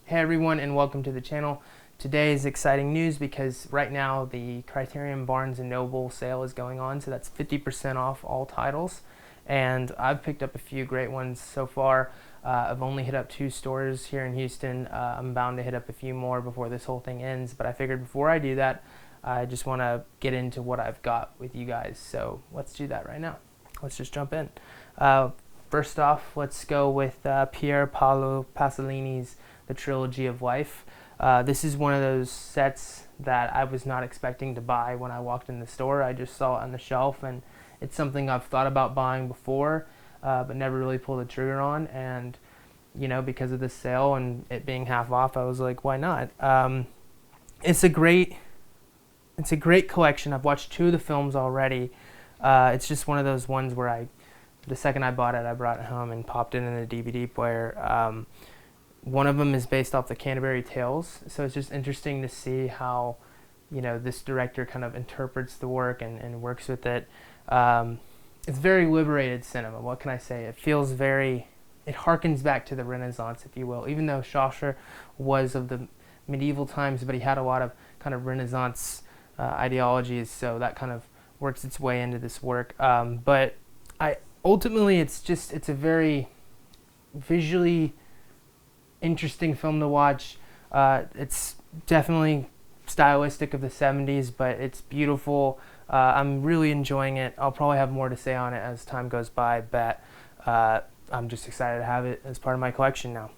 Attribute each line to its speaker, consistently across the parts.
Speaker 1: Hey everyone, and welcome to the channel. Today is exciting news because right now the Criterion Barnes & Noble sale is going on, so that's 50% off all titles. And I've picked up a few great ones so far. I've only hit up 2 stores here in Houston. I'm bound to hit up a few more before this whole thing ends, but I figured before I do that, I just want to get into what I've got with you guys. So let's do that right now. Let's just jump in. First off, let's go with Pier Paolo Pasolini's The Trilogy of Life. This is one of those sets that I was not expecting to buy when I walked in the store. I just saw it on the shelf, and it's something I've thought about buying before, but never really pulled the trigger on. And because of this sale and it being half off, I was like, why not? It's a great collection. I've watched 2 of the films already. It's just one of those ones where the second I bought it, I brought it home and popped it in the DVD player. One of them is based off the Canterbury Tales, so it's just interesting to see how this director kind of interprets the work and works with it. It's very liberated cinema. What can I say? It harkens back to the Renaissance, if you will, even though Chaucer was of the medieval times, but he had a lot of kind of Renaissance ideologies, so that kind of works its way into this work. But ultimately, it's a very visually interesting film to watch. It's definitely stylistic of the 70s, but it's beautiful. I'm really enjoying it. I'll probably have more to say on it as time goes by, but I'm just excited to have it as part of my collection now.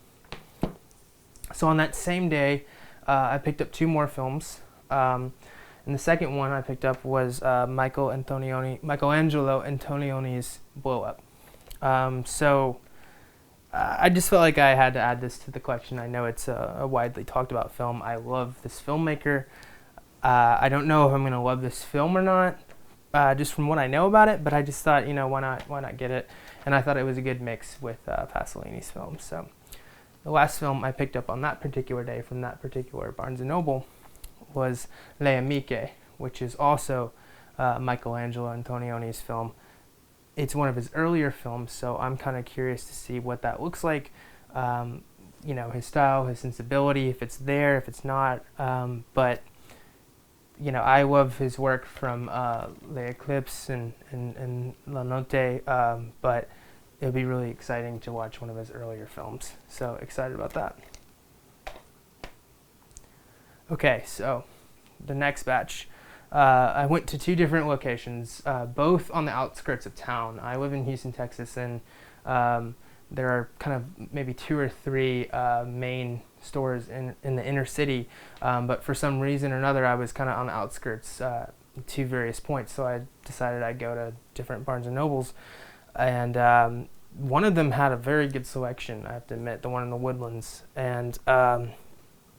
Speaker 1: So on that same day, I picked up 2 more films. And the second one I picked up was Michelangelo Antonioni's Blow Up. So I just felt like I had to add this to the collection. I know it's a widely talked about film. I love this filmmaker. I don't know if I'm going to love this film or not, just from what I know about it, but I just thought, why not get it? And I thought it was a good mix with Pasolini's film. So the last film I picked up on that particular day from that particular Barnes & Noble was Le Amiche, which is also Michelangelo Antonioni's film. It's one of his earlier films, so I'm kind of curious to see what that looks like. His style, his sensibility, if it's there, if it's not. But I love his work from Le Eclipse and La Notte, but it would be really exciting to watch one of his earlier films. So excited about that. Okay, so the next batch. I went to 2 different locations, both on the outskirts of town. I live in Houston, Texas, and there are kind of maybe 2 or 3 main stores in the inner city, but for some reason or another, I was kind of on the outskirts to various points, so I decided I'd go to different Barnes & Nobles, and one of them had a very good selection, I have to admit, the one in the Woodlands, and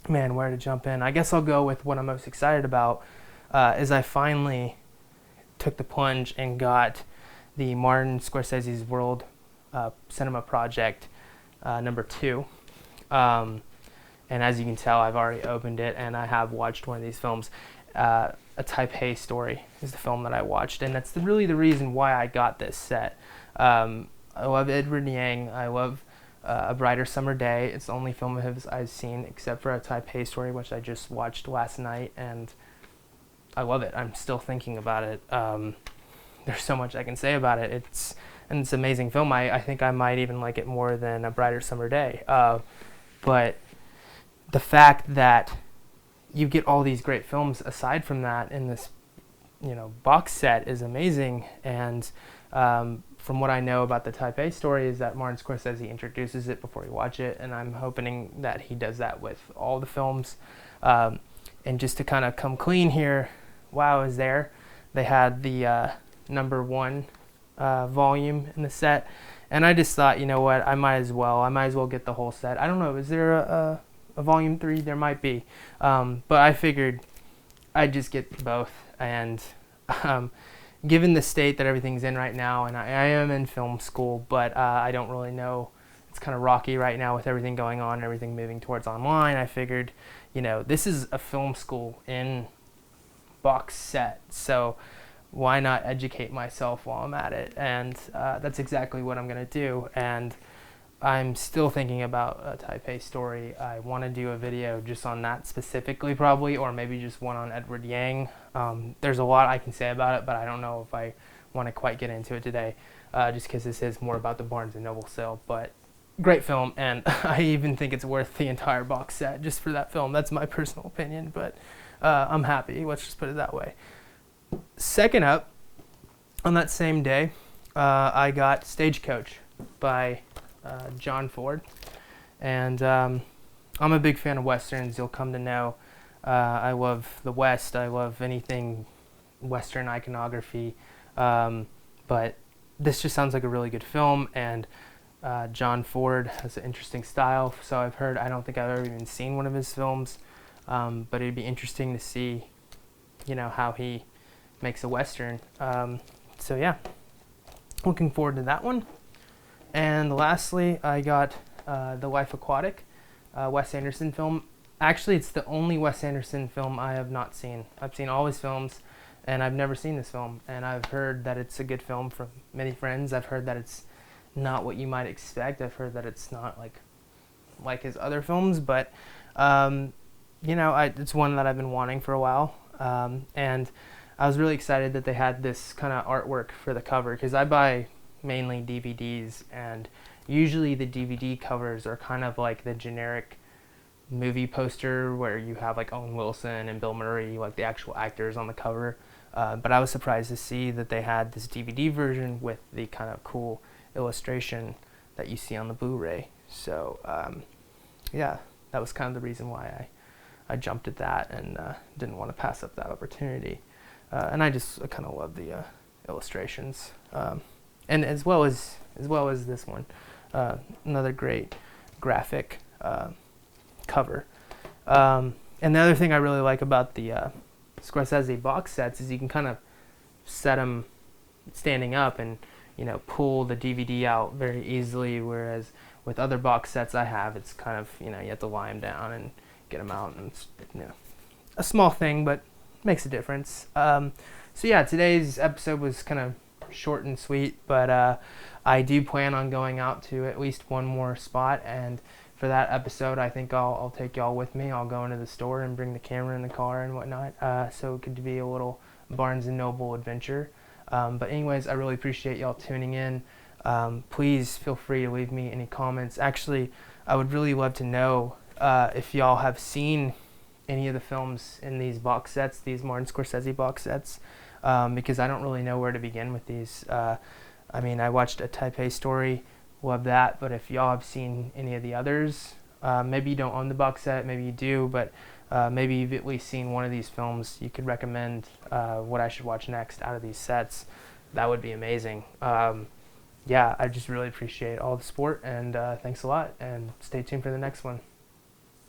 Speaker 1: man, where to jump in? I guess I'll go with what I'm most excited about, is I finally took the plunge and got the Martin Scorsese's World Cinema Project number 2. And as you can tell, I've already opened it and I have watched one of these films. A Taipei Story is the film that I watched, and that's really the reason why I got this set. I love Edward Yang. I love A Brighter Summer Day. It's the only film of his I've seen except for A Taipei Story, which I just watched last night, and I love it. I'm still thinking about it. There's so much I can say about it. It's an amazing film. I think I might even like it more than A Brighter Summer Day. But the fact that you get all these great films aside from that in this box set is amazing. And from what I know about the Taipei Story is that Martin Scorsese introduces it before you watch it, and I'm hoping that he does that with all the films. And just to kind of come clean here, while I was there, they had the number 1 volume in the set, and I just thought, what, I might as well get the whole set. I don't know, is there a volume 3? There might be, but I figured I'd just get both, and given the state that everything's in right now, and I am in film school, but I don't really know. It's kind of rocky right now with everything going on, everything moving towards online. I figured, this is a film school in box set, so why not educate myself while I'm at it? And that's exactly what I'm going to do. And I'm still thinking about a Taipei story. I want to do a video just on that specifically, probably, or maybe just one on Edward Yang. There's a lot I can say about it, but I don't know if I want to quite get into it today, just because this is more about the Barnes and Noble sale. But great film, and I even think it's worth the entire box set just for that film. That's my personal opinion, but I'm happy. Let's just put it that way. Second up, on that same day, I got Stagecoach by John Ford, and I'm a big fan of westerns. You'll come to know. I love the West. I love anything Western iconography, but this just sounds like a really good film. And John Ford has an interesting style, so I've heard. I don't think I've ever even seen one of his films, but it'd be interesting to see, how he makes a western. So yeah, looking forward to that one. And lastly, I got The Life Aquatic, Wes Anderson film. Actually, it's the only Wes Anderson film I have not seen. I've seen all his films, and I've never seen this film. And I've heard that it's a good film from many friends. I've heard that it's not what you might expect. I've heard that it's not like his other films, but it's one that I've been wanting for a while. And I was really excited that they had this kind of artwork for the cover, because I buy mainly DVDs, and usually the DVD covers are kind of like the generic movie poster where you have like Owen Wilson and Bill Murray, like the actual actors on the cover. But I was surprised to see that they had this DVD version with the kind of cool illustration that you see on the Blu-ray. So yeah, that was kind of the reason why I jumped at that and didn't want to pass up that opportunity. And I kind of love the illustrations. And as well as this one, another great graphic cover. And the other thing I really like about the Scorsese box sets is you can kind of set them standing up and pull the DVD out very easily. Whereas with other box sets I have, it's kind of you have to lie them down and get them out, and it's a small thing, but makes a difference. So yeah, today's episode was kind of short and sweet, but I do plan on going out to at least one more spot, and for that episode I think I'll take y'all with me. I'll go into the store and bring the camera in the car and whatnot, so it could be a little Barnes and Noble adventure. But anyways, I really appreciate y'all tuning in. Please feel free to leave me any comments. Actually, I would really love to know if y'all have seen any of the films in these box sets, these Martin Scorsese box sets, because I don't really know where to begin with these. I mean, I watched A Taipei Story, love that, but if y'all have seen any of the others, maybe you don't own the box set, maybe you do, but maybe you've at least seen one of these films, you could recommend what I should watch next out of these sets. That would be amazing. Yeah, I just really appreciate all the support, and thanks a lot, and stay tuned for the next one.